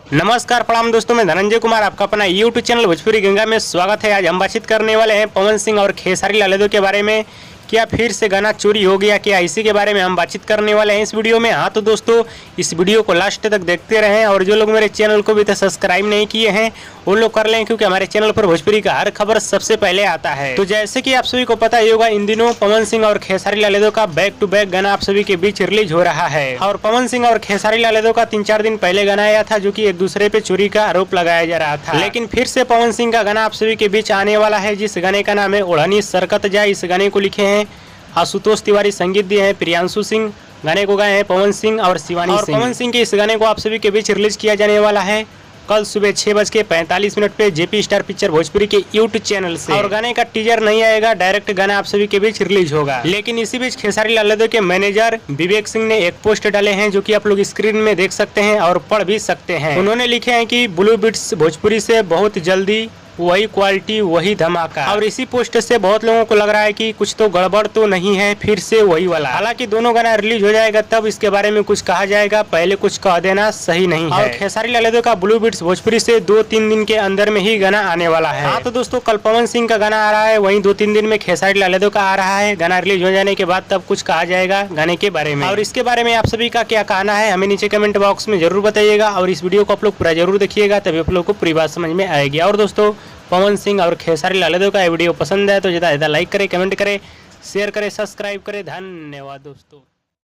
नमस्कार प्रणाम दोस्तों, मैं धनंजय कुमार आपका अपना यूट्यूब चैनल भोजपुरी गंगा में स्वागत है। आज हम बातचीत करने वाले हैं पवन सिंह और खेसारी लाल यादव के बारे में। क्या फिर से गाना चोरी हो गया, क्या इसी के बारे में हम बातचीत करने वाले हैं इस वीडियो में। हाँ तो दोस्तों, इस वीडियो को लास्ट तक देखते रहें और जो लोग मेरे चैनल को भी तो सब्सक्राइब नहीं किए हैं वो लोग कर लें, क्योंकि हमारे चैनल पर भोजपुरी का हर खबर सबसे पहले आता है। तो जैसे कि आप सभी को पता ही होगा, इन दिनों पवन सिंह और खेसारी लाल यादव का बैक टू बैक गाना आप सभी के बीच रिलीज हो रहा है। और पवन सिंह और खेसारी लाल यादव का 3-4 दिन पहले गाना आया था, जो कि एक दूसरे पे चोरी का आरोप लगाया जा रहा था। लेकिन फिर से पवन सिंह का गाना आप सभी के बीच आने वाला है, जिस गाने का नाम है ओढ़नी सरकत जाए। इस गाने को लिखे हैं आशुतोष तिवारी, संगीत दिए हैं प्रियांशु सिंह, गाने को गाए हैं पवन सिंह और शिवानी सिंह। पवन सिंह के इस गाने को आप सभी के बीच रिलीज किया जाने वाला है कल सुबह 6:45 पे जेपी स्टार पिक्चर भोजपुरी के यूट्यूब चैनल से। और गाने का टीजर नहीं आएगा, डायरेक्ट गाना आप सभी के बीच रिलीज होगा। लेकिन इसी बीच खेसारी लाल यादव के मैनेजर विवेक सिंह ने एक पोस्ट डाले हैं, जो कि आप लोग स्क्रीन में देख सकते हैं और पढ़ भी सकते हैं। उन्होंने लिखे हैं कि ब्लू बिट्स भोजपुरी से बहुत जल्दी वही क्वालिटी वही धमाका। और इसी पोस्ट से बहुत लोगों को लग रहा है कि कुछ तो गड़बड़ तो नहीं है, फिर से वही वाला। हालांकि दोनों गाना रिलीज हो जाएगा तब इसके बारे में कुछ कहा जाएगा, पहले कुछ कह देना सही नहीं है। और खेसारी लाल यादव का ब्लू बिट्स भोजपुरी से 2-3 दिन के अंदर में ही गाना आने वाला है। हाँ तो दोस्तों, कल पवन सिंह का गाना आ रहा है, वहीं 2-3 दिन में खेसारी लाल यादव का आ रहा है। गाना रिलीज हो जाने के बाद तब कुछ कहा जाएगा गाने के बारे में। और इसके बारे में आप सभी का क्या कहना है हमें नीचे कमेंट बॉक्स में जरूर बताइएगा। और इस वीडियो को आप लोग पूरा जरूर देखिएगा, तभी आप लोग को पूरी बात समझ में आएगी। और दोस्तों, पवन सिंह और खेसारी लाल यादव का ये वीडियो पसंद है तो ज़्यादा लाइक करें, कमेंट करें, शेयर करें, सब्सक्राइब करें। धन्यवाद दोस्तों।